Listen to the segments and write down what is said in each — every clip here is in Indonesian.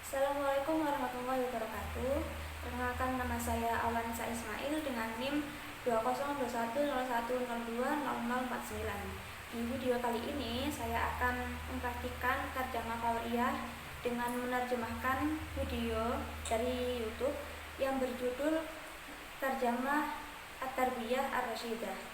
Assalamualaikum warahmatullahi wabarakatuh. Perkenalkan, nama saya Awansa Ismail dengan NIM 202101020049. Di video kali ini saya akan mempraktikkan tarjamah qauriyah dengan menerjemahkan video dari YouTube yang berjudul Tarjamah At-Tarbiyah Ar-Rasyidah.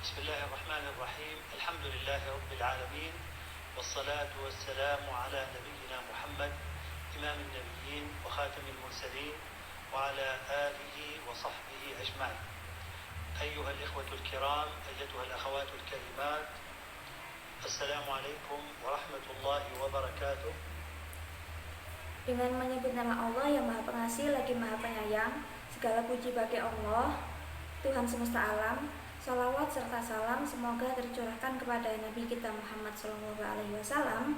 بسم الله الرحمن الرحيم. الحمد لله رب العالمين، والصلاة والسلام على نبينا محمد إمام النبيين وخاتم المرسلين وعلى آله وصحبه أجمعين. أيها الإخوة الكرام، أيتها الأخوات الكريمات، السلام عليكم ورحمة الله وبركاته. Dengan menyebut nama Allah yang Maha Pengasih lagi Maha Penyayang, segala puji bagi Allah, Tuhan semesta alam. Salawat serta salam semoga tercurahkan kepada Nabi kita Muhammad SAW,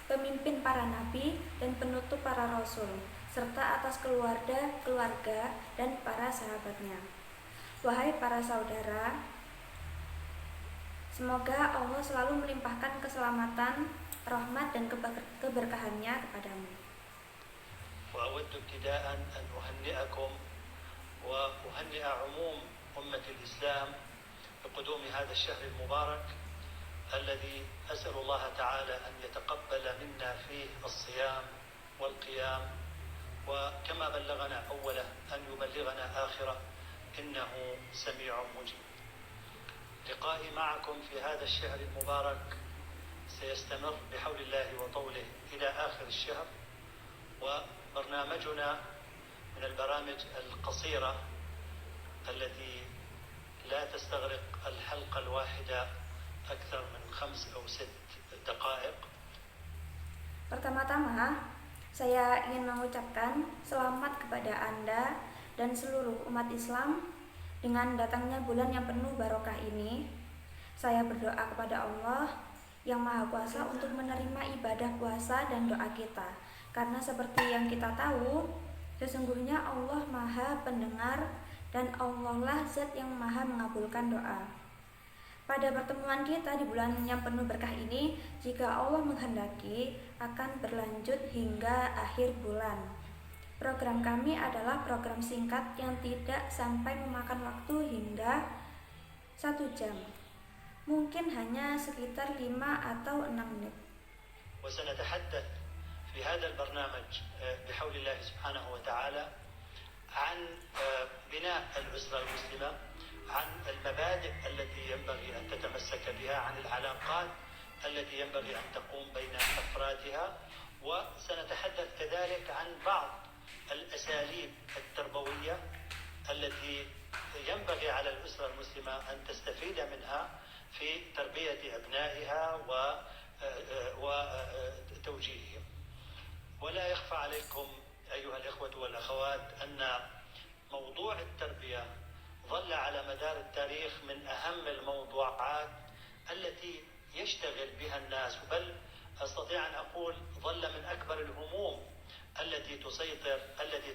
pemimpin para nabi dan penutup para rasul, serta atas keluarga dan para sahabatnya. Wahai para saudara, semoga Allah selalu melimpahkan keselamatan, rahmat dan keberkahannya kepadamu. وأود ابتداء أن أهنئكم وأهنئ عموم أمة الإسلام بقدوم هذا الشهر المبارك الذي أسأل الله تعالى أن يتقبل منا فيه الصيام والقيام، وكما بلغنا أوله أن يبلغنا آخره، إنه سميع مجيب. لقائي معكم في هذا الشهر المبارك سيستمر بحول الله وطوله إلى آخر الشهر، وبرنامجنا من البرامج القصيرة التي لا تستغرق الحلقة الواحدة أكثر من 5 أو 6 دقائق. Pertama-tama, saya ingin mengucapkan selamat kepada Anda dan seluruh umat Islam dengan datangnya bulan yang penuh barokah ini. Saya berdoa kepada Allah yang Maha Kuasa untuk menerima ibadah puasa dan doa kita. Karena seperti yang kita tahu, sesungguhnya Allah Maha Pendengar dan Allah lah zat yang Maha mengabulkan doa. Pada pertemuan kita di bulan yang penuh berkah ini, jika Allah menghendaki, akan berlanjut hingga akhir bulan. Program kami adalah program singkat yang tidak sampai memakan waktu hingga 1 jam. Mungkin hanya sekitar 5 atau 6 menit. وسنتحدث في هذا البرنامج بحول الله سبحانه وتعالى عن بناء الأسرة المسلمة، عن المبادئ التي ينبغي أن تتمسك بها، عن العلاقات التي ينبغي أن تقوم بين أفرادها، وسنتحدث كذلك عن بعض الأساليب التربوية التي ينبغي على الأسرة المسلمة أن تستفيد منها في تربية أبنائها وتوجيههم. ولا يخفى عليكم أيها الإخوة والأخوات أن موضوع التربية ظل على مدار التاريخ من أهم الموضوعات التي يشتغل بها الناس، بل أستطيع أن أقول ظل من أكبر الهموم التي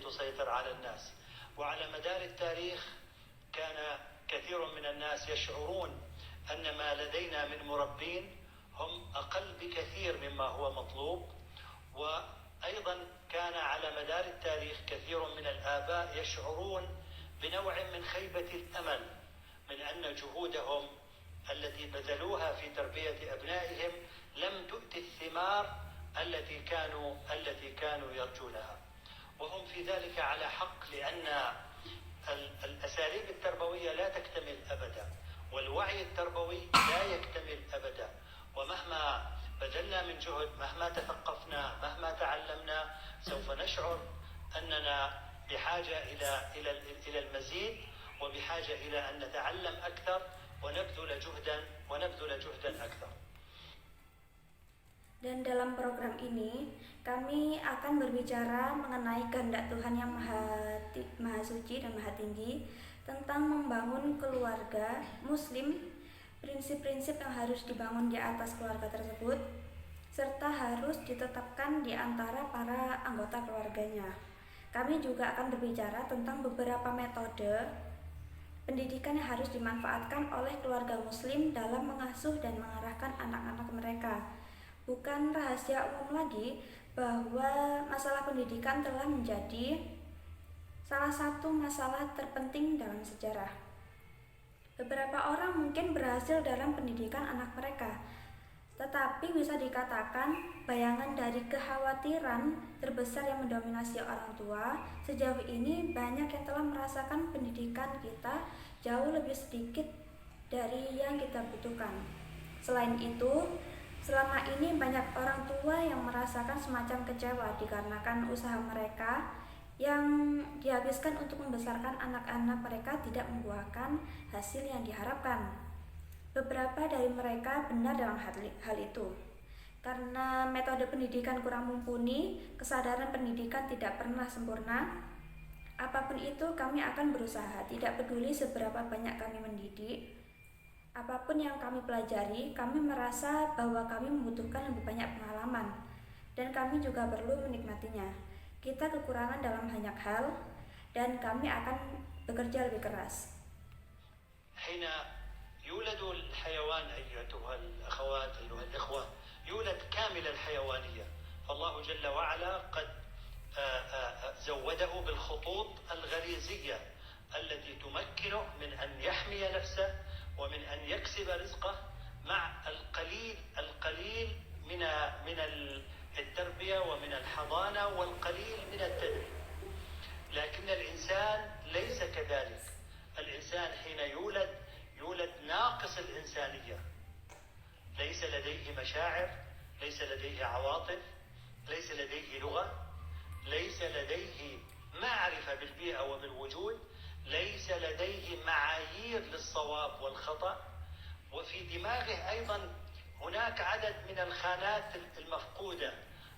تسيطر على الناس. وعلى مدار التاريخ كان كثير من الناس يشعرون أن ما لدينا من مربين هم أقل بكثير مما هو مطلوب، وأيضا كان على مدار التاريخ كثير من الآباء يشعرون بنوع من خيبة الأمل من أن جهودهم التي بذلوها في تربية أبنائهم لم تؤتي الثمار التي كانوا يرجونها، وهم في ذلك على حق، لأن الأساليب التربوية لا تكتمل أبدا، والوعي التربوي لا يكتمل أبدا، ومهما بذلنا من جهد، مهما تثقفنا، مهما تعلمنا، سوف نشعر أننا بحاجة إلى المزيد، وبحاجة إلى أن نتعلم أكثر ونبذل جهدا أكثر. Dan dalam program ini, kami akan berbicara mengenai kehendak Tuhan yang Maha Suci dan Maha Tinggi tentang membangun keluarga Muslim prinsip-prinsip yang harus dibangun di atas keluarga tersebut, serta harus ditetapkan di antara para anggota keluarganya. Kami juga akan berbicara tentang beberapa metode pendidikan yang harus dimanfaatkan oleh keluarga muslim dalam mengasuh dan mengarahkan anak-anak mereka. Bukan rahasia umum lagi bahwa masalah pendidikan telah menjadi salah satu masalah terpenting dalam sejarah. Beberapa orang mungkin berhasil dalam pendidikan anak mereka, tetapi bisa dikatakan bayangan dari kekhawatiran terbesar yang mendominasi orang tua sejauh ini banyak yang telah merasakan pendidikan kita jauh lebih sedikit dari yang kita butuhkan. Selain itu, selama ini banyak orang tua yang merasakan semacam kecewa dikarenakan usaha mereka yang dihabiskan untuk membesarkan anak-anak mereka tidak membuahkan hasil yang diharapkan. Beberapa dari mereka benar dalam hal itu. Karena metode pendidikan kurang mumpuni, kesadaran pendidikan tidak pernah sempurna. Apapun itu, kami akan berusaha, tidak peduli seberapa banyak kami mendidik. Apapun yang kami pelajari, kami merasa bahwa kami membutuhkan lebih banyak pengalaman, dan kami juga perlu menikmatinya. Kita kekurangan dalam banyak hal, dan kami akan bekerja lebih keras. يولد الحيوان أيتها الأخوات أيها الإخوة يولد كامل الحيوانية فالله جل وعلا قد زوده بالخطوط الغريزية التي تمكنه من أن يحمي نفسه ومن أن يكسب رزقه مع القليل من التربية ومن الحضانة والقليل من التدريب. لكن الإنسان ليس كذلك. الإنسان حين يولد ناقص الإنسانية، ليس لديه مشاعر، ليس لديه عواطف، ليس لديه لغة، ليس لديه معرفة بالبيئة وبالوجود، ليس لديه معايير للصواب والخطأ، وفي دماغه أيضا هناك عدد من الخانات المفقودة،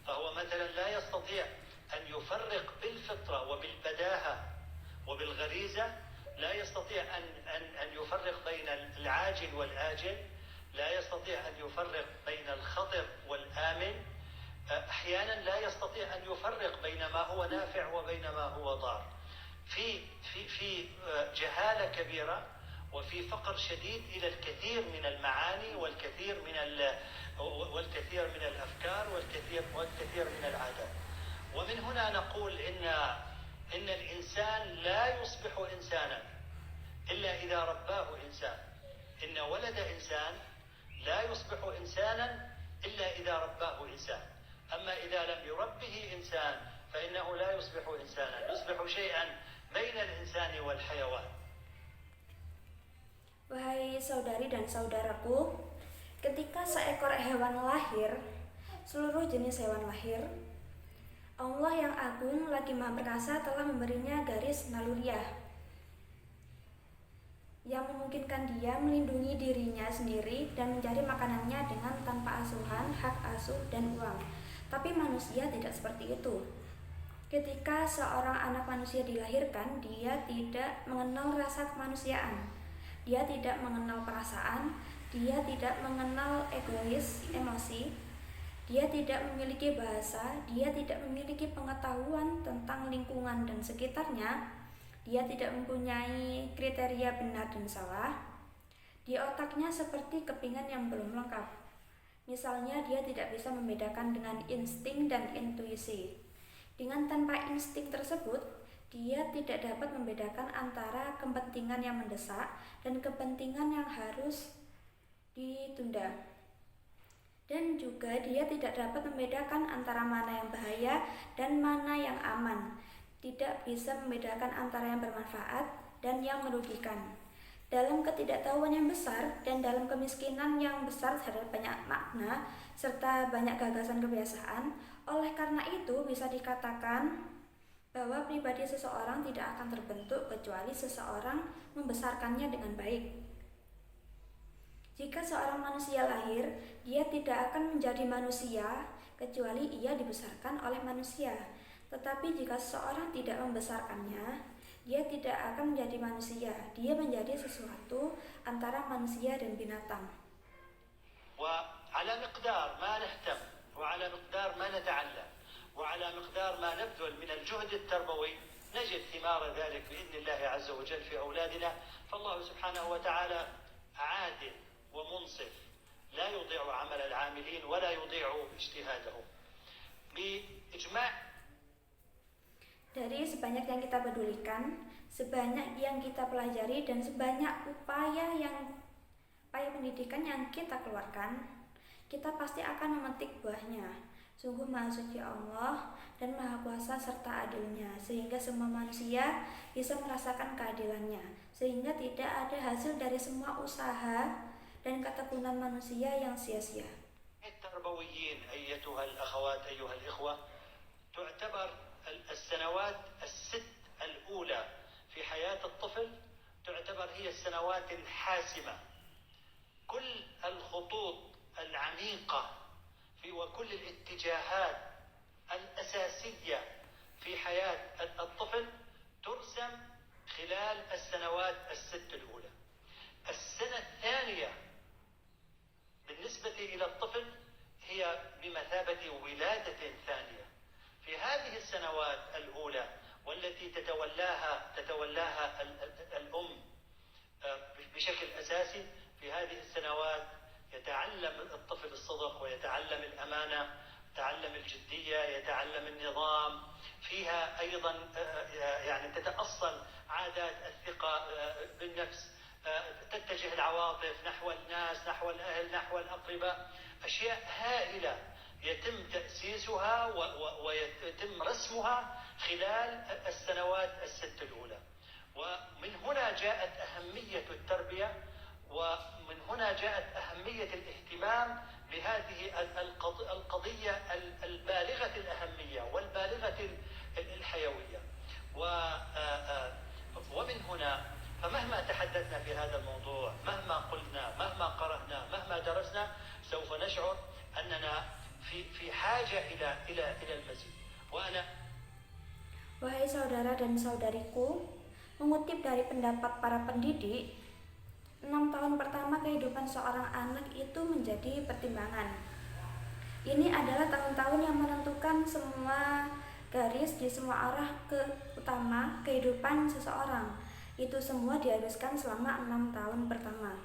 فهو مثلا لا يستطيع أن يفرق بالفطرة وبالبداهة وبالغريزة، لا يستطيع أن يفرق بين العاجل والآجل، لا يستطيع أن يفرق بين الخطر والآمن، أحيانا لا يستطيع أن يفرق بين ما هو نافع وبين ما هو ضار. في جهالة كبيرة وفي فقر شديد إلى الكثير من المعاني والكثير من الأفكار والكثير من العادات. ومن هنا نقول إن الإنسان لا يصبح إنسانا إلا إذا رباه إنسان. إن ولد إنسان لا يصبح إنسانا إلا إذا رباه إنسان. أما إذا لم يربه إنسان فإنه لا يصبح إنسانا، يصبح شيئا بين الإنسان والحيوان. Wahai saudari dan saudaraku, ketika seekor hewan lahir, seluruh jenis hewan lahir, Allah yang agung lagi maha perkasa telah memberinya garis naluriah yang memungkinkan dia melindungi dirinya sendiri dan mencari makanannya dengan tanpa asuhan, hak asuh, dan uang. Tapi manusia tidak seperti itu. Ketika seorang anak manusia dilahirkan, dia tidak mengenal rasa kemanusiaan, dia tidak mengenal perasaan, dia tidak mengenal emosi, dia tidak memiliki bahasa, dia tidak memiliki pengetahuan tentang lingkungan dan sekitarnya, dia tidak mempunyai kriteria benar dan salah. Di otaknya seperti kepingan yang belum lengkap. Misalnya, dia tidak bisa membedakan dengan insting dan intuisi. Dengan tanpa insting tersebut, dia tidak dapat membedakan antara kepentingan yang mendesak dan kepentingan yang harus ditunda. Dan juga dia tidak dapat membedakan antara mana yang bahaya dan mana yang aman. Tidak bisa membedakan antara yang bermanfaat dan yang merugikan. Dalam ketidaktahuan yang besar dan dalam kemiskinan yang besar terhadap banyak makna serta banyak gagasan kebiasaan, oleh karena itu bisa dikatakan bahwa pribadi seseorang tidak akan terbentuk kecuali seseorang membesarkannya dengan baik. Jika seorang manusia lahir, dia tidak akan menjadi manusia kecuali ia dibesarkan oleh manusia. Tetapi jika seseorang tidak membesarkannya, Dia tidak akan menjadi manusia, dia menjadi sesuatu antara manusia dan binatang. وعلى مقدار ما نهتم وعلى مقدار ما نتعلم وعلى مقدار ما نبذل من الجهد التربوي نجد ثمار ذلك بإذن الله عز وجل في أولادنا. فالله سبحانه وتعالى عادل ومنصف لا يضيع عمل العاملين ولا يضيع اجتهادهم. بإجماع dari sebanyak yang kita pedulikan, sebanyak yang kita pelajari, dan sebanyak upaya pendidikan yang kita keluarkan, kita pasti akan memetik buahnya. Sungguh Maha Suci Allah dan Maha Kuasa serta adilnya, sehingga semua manusia bisa merasakan keadilannya, sehingga tidak ada hasil dari semua usaha dan ketekunan manusia yang sia-sia. التربويين أيتها الأخوات أيها الإخوة تعتبر السنوات الست الأولى في حياة الطفل تعتبر هي السنوات الحاسمة. كل الخطوط العميقة وكل الاتجاهات الأساسية في حياة الطفل ترسم خلال السنوات الست الأولى. السنة الثانية بالنسبة إلى الطفل هي بمثابة ولادة ثانية. في هذه السنوات الأولى والتي تتولاها الأم بشكل أساسي، في هذه السنوات يتعلم الطفل الصدق ويتعلم الأمانة، يتعلم الجدية، يتعلم النظام. فيها أيضا يعني تتأصل عادات الثقة بالنفس، تتجه العواطف نحو الناس، نحو الأهل، نحو الأقرباء. أشياء هائلة يتم تأسيسها ويتم رسمها خلال السنوات الست الأولى. ومن هنا جاءت أهمية التربية، ومن هنا جاءت أهمية الاهتمام بهذه القضية البالغة الأهمية والبالغة الحيوية. ومن هنا فمهما تحدثنا في هذا الموضوع، مهما قلنا، مهما قرأنا، مهما درسنا، سوف نشعر أننا في حاجة إلى المزيد. Wahai saudara dan saudariku, mengutip dari pendapat para pendidik, 6 tahun pertama kehidupan seorang anak itu menjadi pertimbangan. Ini adalah tahun-tahun yang menentukan semua garis di semua arah utama kehidupan seseorang. Itu semua dihabiskan selama 6 tahun pertama.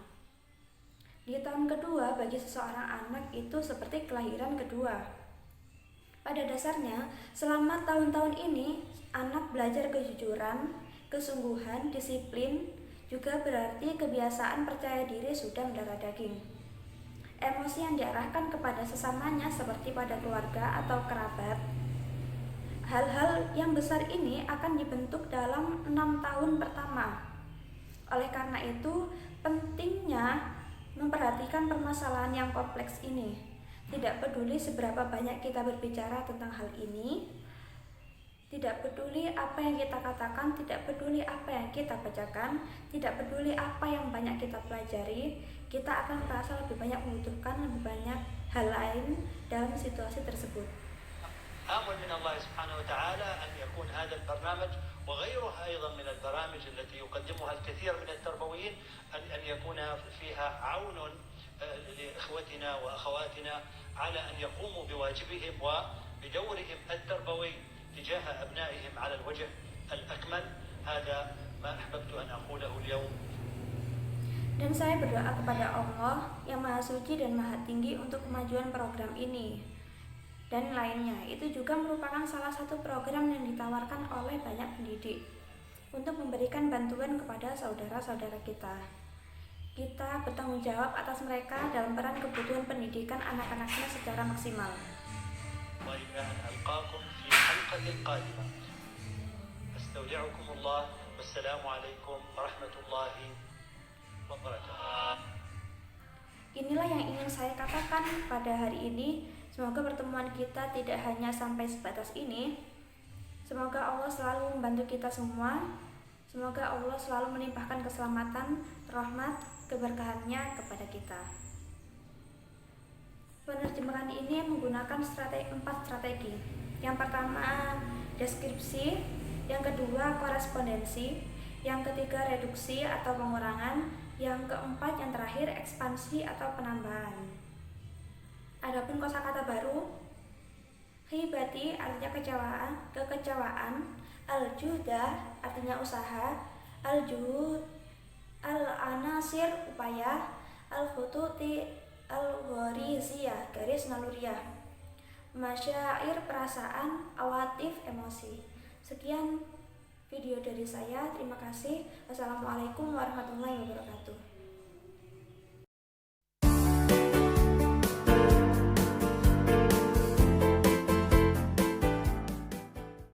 Di tahun kedua bagi seseorang anak itu seperti kelahiran kedua. Pada dasarnya, selama tahun-tahun ini, anak belajar kejujuran, kesungguhan, disiplin, juga berarti kebiasaan percaya diri sudah mendarah daging. Emosi yang diarahkan kepada sesamanya seperti pada keluarga atau kerabat. Hal-hal yang besar ini akan dibentuk dalam 6 tahun pertama. Oleh karena itu, pentingnya memperhatikan permasalahan yang kompleks ini. Tidak peduli seberapa banyak kita berbicara tentang hal ini, tidak peduli apa yang kita katakan, tidak peduli apa yang kita bacakan, tidak peduli apa yang banyak kita pelajari, kita akan merasa lebih banyak membutuhkan lebih banyak hal lain dalam situasi tersebut. آمل من الله سبحانه وتعالى أن يكون هذا البرنامج وغيرها أيضا من البرامج التي يقدمها الكثير من التربويين أن يكون فيها عون لإخوتنا وأخواتنا على أن يقوموا بواجبهم وبدورهم التربوي تجاه أبنائهم على الوجه الأكمل. هذا ما أحببت أن أقوله اليوم. Dan saya berdoa kepada Allah yang Maha Suci dan Maha Tinggi untuk kemajuan program ini. Dan lainnya, itu juga merupakan salah satu program yang ditawarkan oleh banyak pendidik untuk memberikan bantuan kepada saudara-saudara kita. Kita bertanggung jawab atas mereka dalam peran kebutuhan pendidikan anak-anaknya secara maksimal. وإلى أن ألقاكم في حلقة قادمة. أستودعكم الله والسلام عليكم ورحمة الله وبركاته. Inilah yang ingin saya katakan pada hari ini. Semoga pertemuan kita tidak hanya sampai sebatas ini. Semoga Allah selalu membantu kita semua. Semoga Allah selalu melimpahkan keselamatan, rahmat, keberkahannya kepada kita. Penerjemahan ini menggunakan 4 strategi. Yang pertama, deskripsi. Yang kedua, korespondensi. Yang ketiga, reduksi atau pengurangan. Yang keempat, yang terakhir, ekspansi atau penambahan. Adapun kosakata baru, hibati artinya kekecewaan, al-juhda artinya usaha, al-juhud, al-anasir upaya, al-khututi al-ghoriziyah garis naluriah, masyair perasaan, awatif emosi. Sekian video dari saya, terima kasih. Wassalamualaikum warahmatullahi wabarakatuh.